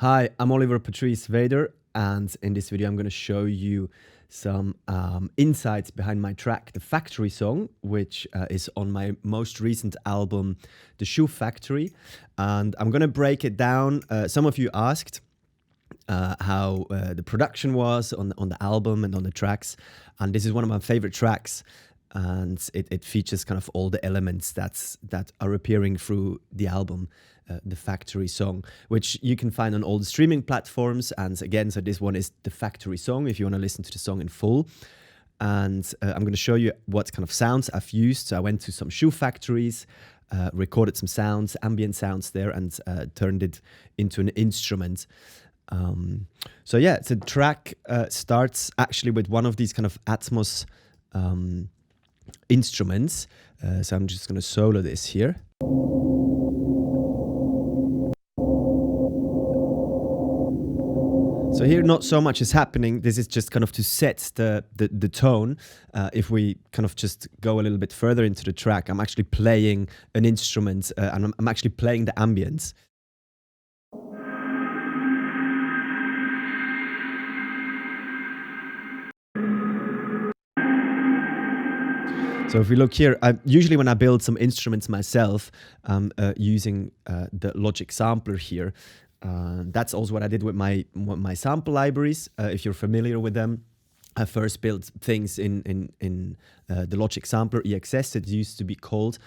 Hi, I'm Oliver Patrice Vader, and in this video, I'm going to show you some insights behind my track, The Factory Song, which is on my most recent album, The Shoe Factory. And I'm going to break it down. Some of you asked how the production was on the album and on the tracks. And this is one of my favorite tracks. And it features kind of all the elements that are appearing through the album, The Factory Song, which you can find on all the streaming platforms. And again, so this one is The Factory Song if you want to listen to the song in full. And I'm going to show you what kind of sounds I've used. So I went to some shoe factories, recorded some sounds, ambient sounds there, and turned it into an instrument. So yeah, the track starts actually with one of these kind of Atmos instruments. So I'm just going to solo this here. So here not so much is happening. This is just kind of to set the tone. If we kind of just go a little bit further into the track, I'm actually playing an instrument and I'm actually playing the ambience. So if we look here, usually when I build some instruments myself, I'm using the Logic sampler here. That's also what I did with my sample libraries. If you're familiar with them, I first built things in the Logic sampler EXS, it used to be called,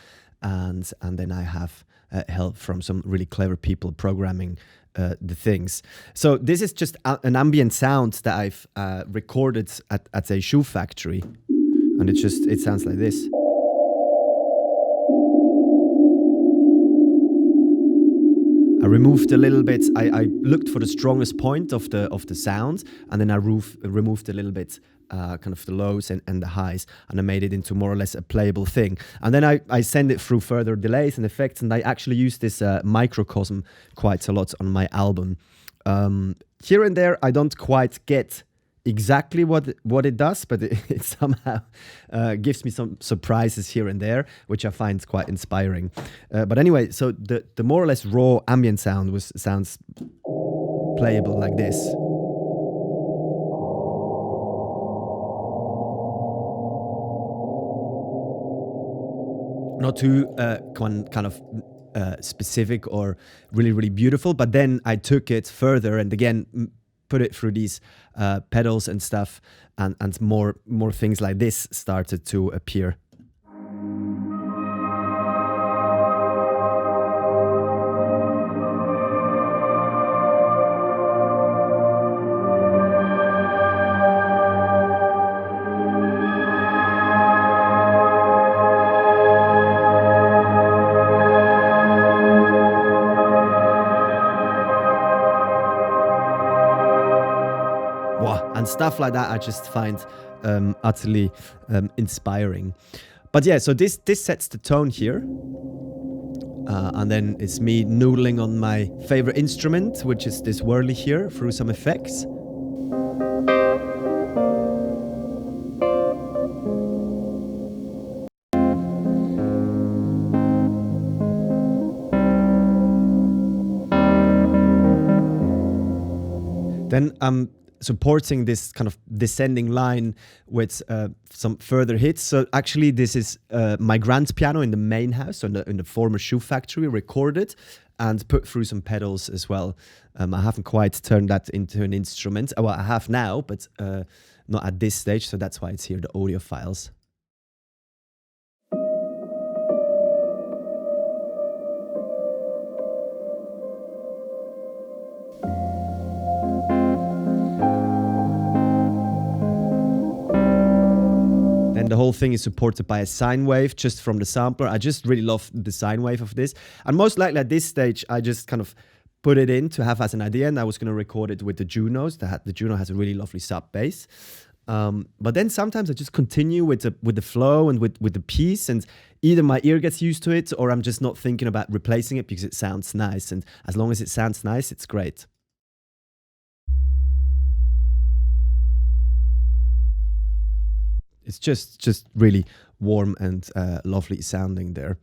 and then I have help from some really clever people programming the things. So this is just an ambient sound that I've recorded at a shoe factory. And it sounds like this. I removed a little bit. I looked for the strongest point of the sound, and then I removed a little bit, kind of the lows and the highs, and I made it into more or less a playable thing. And then I send it through further delays and effects, and I actually use this microcosm quite a lot on my album. Here and there, I don't quite get exactly what it does, but it somehow gives me some surprises here and there, which I find quite inspiring. But anyway, so the more or less raw ambient sound sounds playable like this. Not too kind of specific or really, really beautiful, but then I took it further and again put it through these pedals and stuff, and more things like this started to appear. And stuff like that I just find utterly inspiring. But yeah, so this sets the tone here. And then it's me noodling on my favorite instrument, which is this whirly here, through some effects. Then I'm supporting this kind of descending line with some further hits. So actually this is my grand piano in the main house, in the former shoe factory, recorded and put through some pedals as well. I haven't quite turned that into an instrument. Well, I have now, but not at this stage, so that's why it's here, the audio files. The whole thing is supported by a sine wave just from the sampler. I just really love the sine wave of this. And most likely at this stage, I just kind of put it in to have as an idea, and I was going to record it with the Junos. The Juno has a really lovely sub bass. But then sometimes I just continue with the flow and with the piece, and either my ear gets used to it or I'm just not thinking about replacing it because it sounds nice. And as long as it sounds nice, it's great. It's just really warm and lovely sounding there.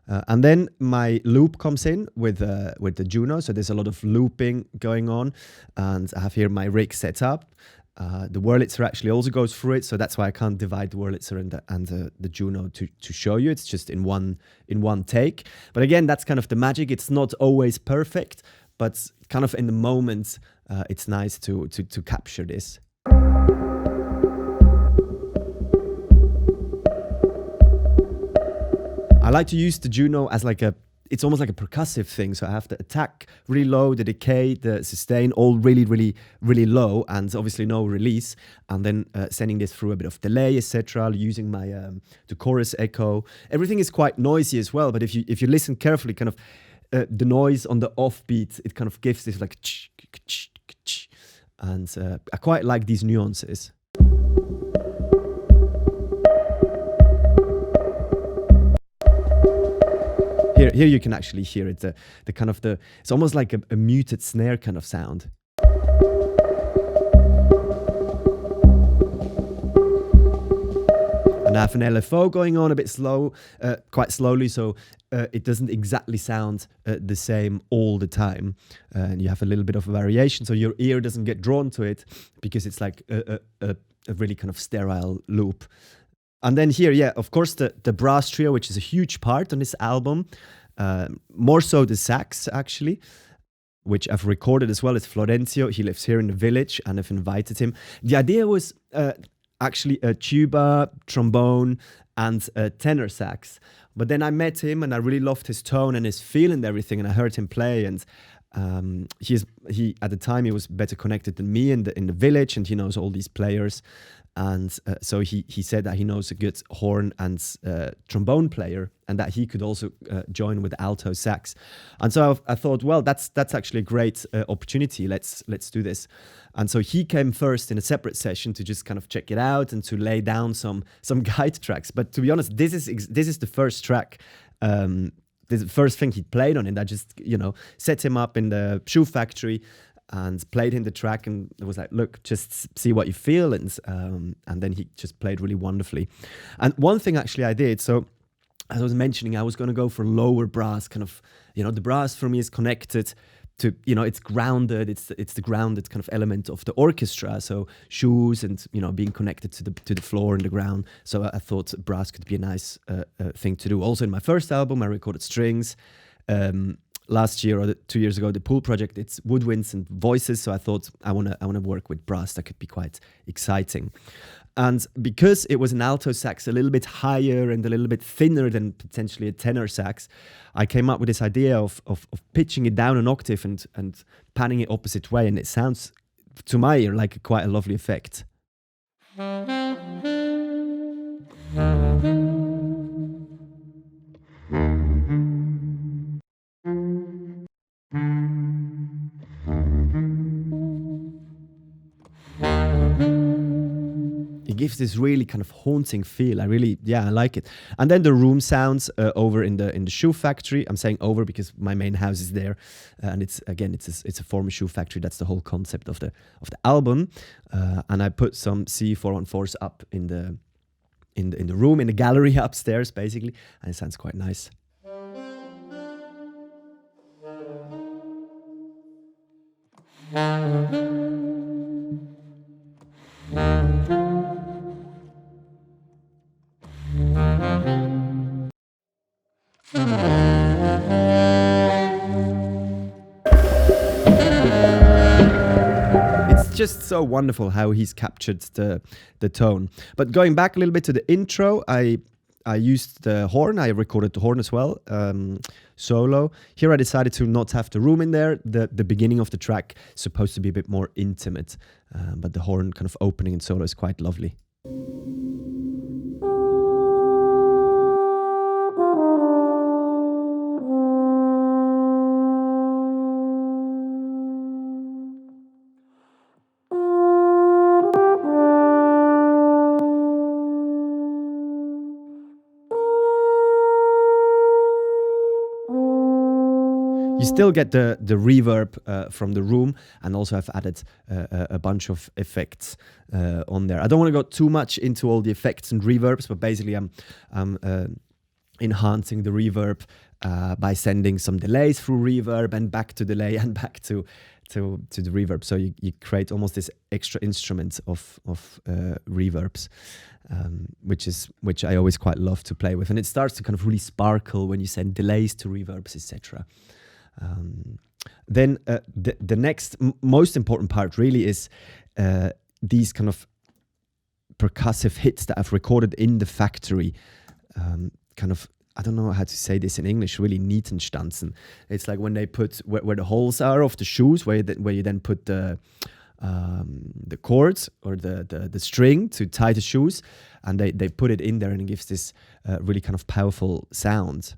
And then my loop comes in with the Juno, so there's a lot of looping going on, and I have here my rig set up. The Wurlitzer actually also goes through it, so that's why I can't divide the Wurlitzer and the Juno to show you. It's just in one take. But again, that's kind of the magic. It's not always perfect, but kind of in the moment, it's nice to capture this. I like to use the Juno as it's almost like a percussive thing. So I have the attack really low, the decay, the sustain, all really, really, really low, and obviously no release. And then sending this through a bit of delay, etc. Using my the chorus echo. Everything is quite noisy as well. But if you listen carefully, kind of the noise on the offbeat, it kind of gives this like, and I quite like these nuances. Here you can actually hear it, the kind of it's almost like a muted snare kind of sound. And I have an LFO going on a bit slow, quite slowly, so it doesn't exactly sound the same all the time. And you have a little bit of variation, so your ear doesn't get drawn to it because it's like a really kind of sterile loop. And then here, yeah, of course, the brass trio, which is a huge part on this album. More so the sax, actually, which I've recorded as well as Florencio. He lives here in the village, and I've invited him. The idea was actually a tuba, trombone, and a tenor sax. But then I met him, and I really loved his tone and his feel and everything, and I heard him play, and he at the time he was better connected than me in the village, and he knows all these players. And so he said that he knows a good horn and trombone player, and that he could also join with alto sax. And so I thought, well, that's actually a great opportunity. Let's do this. And so he came first in a separate session to just kind of check it out and to lay down some guide tracks. But to be honest, this is the first track. This is the first thing he played on, and I just set him up in the shoe factory and played him the track, and it was like, look, just see what you feel, and then he just played really wonderfully. And one thing actually I did, so as I was mentioning, I was going to go for lower brass, kind of, the brass for me is connected to, it's grounded, it's the grounded kind of element of the orchestra, so shoes and, being connected to the floor and the ground. So I thought brass could be a nice thing to do. Also in my first album, I recorded strings. Last year or 2 years ago, the Pool project, it's woodwinds and voices. So I thought I want to work with brass. That could be quite exciting. And because it was an alto sax a little bit higher and a little bit thinner than potentially a tenor sax, I came up with this idea of pitching it down an octave and panning it opposite way. And it sounds, to my ear, like quite a lovely effect. It gives this really kind of haunting feel. I like it. And then the room sounds over in the shoe factory. I'm saying over because my main house is there, and it's a former shoe factory. That's the whole concept of the album. And I put some C414s up in the room, in the gallery upstairs, basically, and it sounds quite nice. It's just so wonderful how he's captured the tone. But going back a little bit to the intro, I used the horn. I recorded the horn as well, solo. Here I decided to not have the room in there. The beginning of the track is supposed to be a bit more intimate, but the horn kind of opening and solo is quite lovely. You still get the reverb from the room, and also I've added a bunch of effects on there. I don't want to go too much into all the effects and reverbs, but basically I'm enhancing the reverb by sending some delays through reverb and back to delay and back to the reverb. So you create almost this extra instrument of reverbs, which I always quite love to play with. And it starts to kind of really sparkle when you send delays to reverbs, etc. Then the next most important part really is these kind of percussive hits that I've recorded in the factory. Kind of, I don't know how to say this in English, really Nietenstanzen. It's like when they put where the holes are of the shoes, where you then put the cords or the string to tie the shoes, and they put it in there, and it gives this really kind of powerful sound.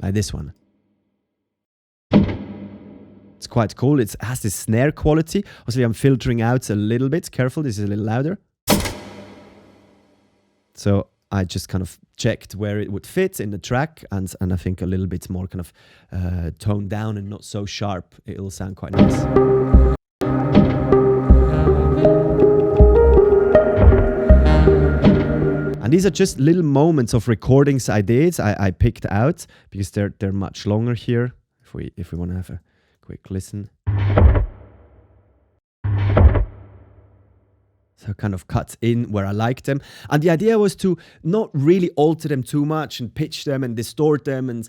Like this one. It's quite cool. It has this snare quality. Also, I'm filtering out a little bit. Careful, this is a little louder. So I just kind of checked where it would fit in the track, and I think a little bit more kind of toned down and not so sharp. It'll sound quite nice. And these are just little moments of recordings I did. I picked out because they're much longer here. If we want to have a quick listen. So kind of cut in where I like them. And the idea was to not really alter them too much and pitch them and distort them and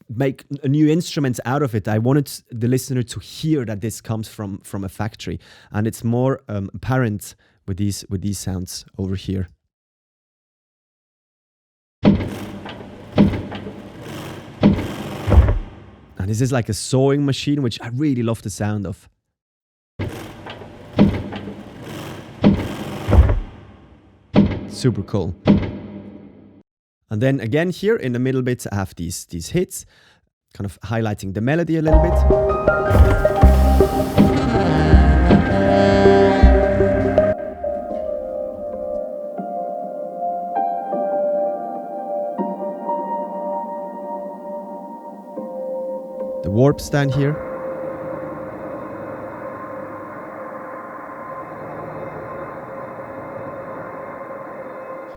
make a new instrument out of it. I wanted the listener to hear that this comes from a factory. And it's more apparent with these sounds over here. And this is like a sewing machine, which I really love the sound of. Super cool. And then again here in the middle bits I have these hits, kind of highlighting the melody a little bit. The warps down here.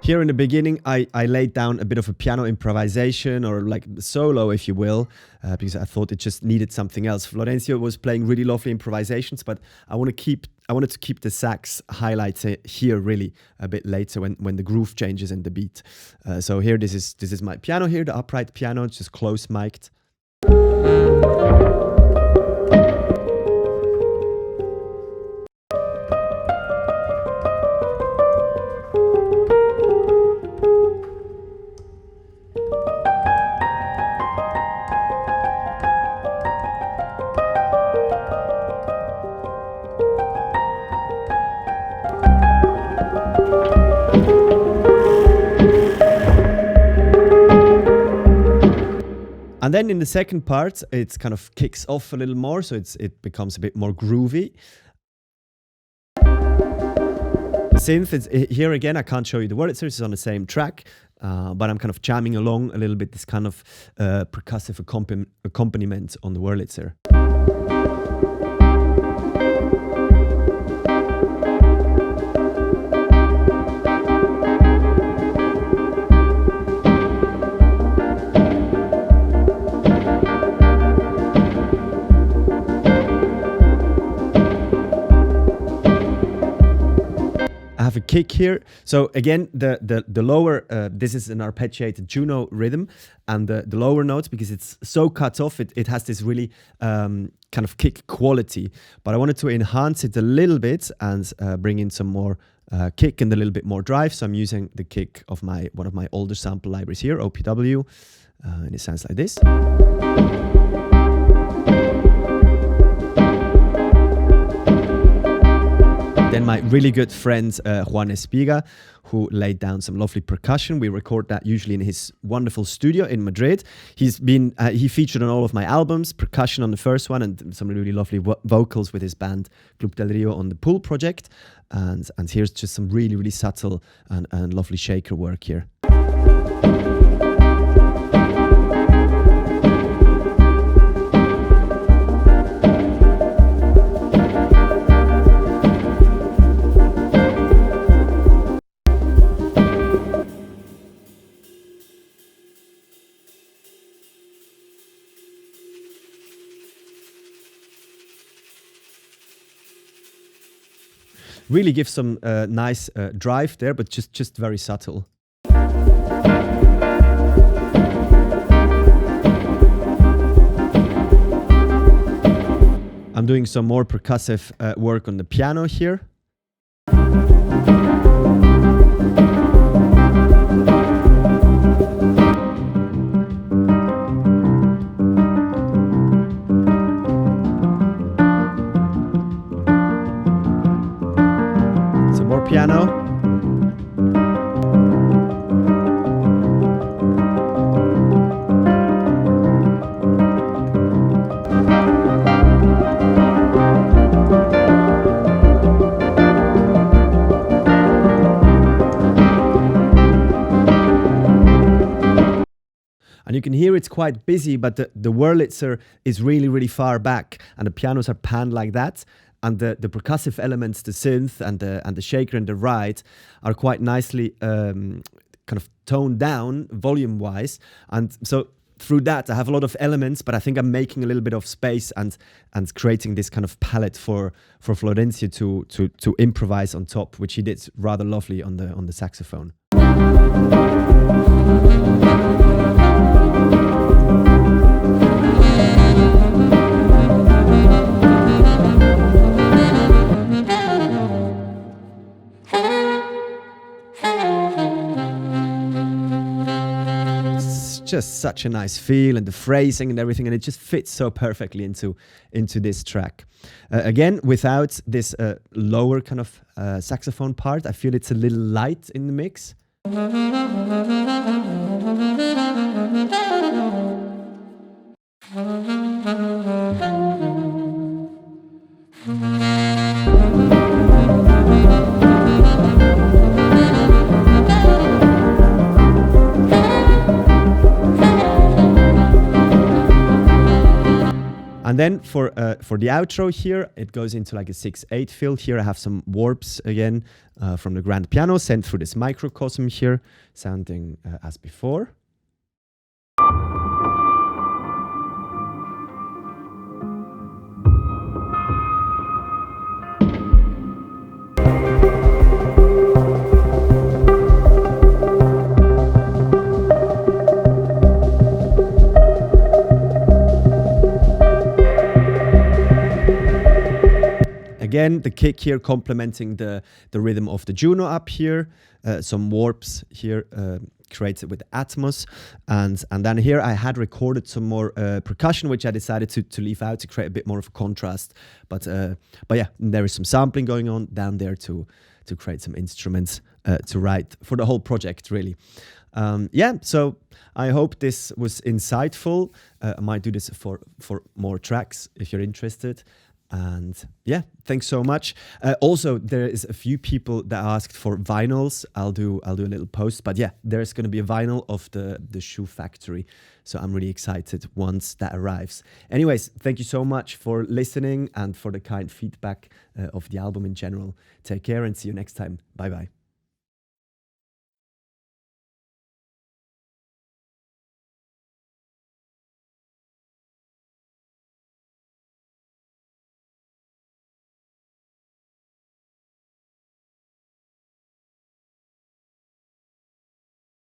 Here in the beginning, I laid down a bit of a piano improvisation, or like solo, if you will, because I thought it just needed something else. Florencio was playing really lovely improvisations, but I wanted to keep the sax highlights here really a bit later when the groove changes in the beat. So here, this is my piano here, the upright piano, just close mic'd. And then in the second part, it kind of kicks off a little more, so it becomes a bit more groovy. The synth, here again, I can't show you the Wurlitzer, it's on the same track, but I'm kind of jamming along a little bit this kind of percussive accompaniment on the Wurlitzer. A kick here. So again, the lower, this is an arpeggiated Juno rhythm, and the lower notes, because it's so cut off, it has this really kind of kick quality. But I wanted to enhance it a little bit and bring in some more kick and a little bit more drive. So I'm using the kick of one of my older sample libraries here, OPW, and it sounds like this. Then my really good friend Juan Espiga, who laid down some lovely percussion. We record that usually in his wonderful studio in Madrid. He featured on all of my albums, percussion on the first one, and some really lovely vocals with his band Club del Rio on the Pool project. And here's just some really, really subtle and lovely shaker work here. really gives some nice drive there, but just very subtle. I'm doing some more percussive work on the piano here. Some more piano. And you can hear it's quite busy, but the Wurlitzer is really, really far back, and the pianos are panned like that. And the percussive elements, the synth and the shaker and the ride, are quite nicely kind of toned down volume-wise. And so through that, I have a lot of elements, but I think I'm making a little bit of space and creating this kind of palette for Florencio to improvise on top, which he did rather lovely on the saxophone. Just such a nice feel, and the phrasing and everything, and it just fits so perfectly into this track. Again, without this lower kind of saxophone part, I feel it's a little light in the mix. And then for the outro here, it goes into like a 6/8 fill. Here I have some warps again from the grand piano sent through this microcosm here, sounding as before. Again, the kick here complementing the rhythm of the Juno up here. Some warps here creates it with Atmos. And then here I had recorded some more percussion, which I decided to leave out to create a bit more of a contrast. But yeah, there is some sampling going on down there to create some instruments to write for the whole project, really. Yeah, so I hope this was insightful. I might do this for more tracks if you're interested. And yeah, thanks so much. Also, there is a few people that asked for vinyls. I'll do a little post, but yeah, there's going to be a vinyl of the Shoe Factory. So I'm really excited once that arrives. Anyways, thank you so much for listening and for the kind feedback of the album in general. Take care and see you next time. Bye bye.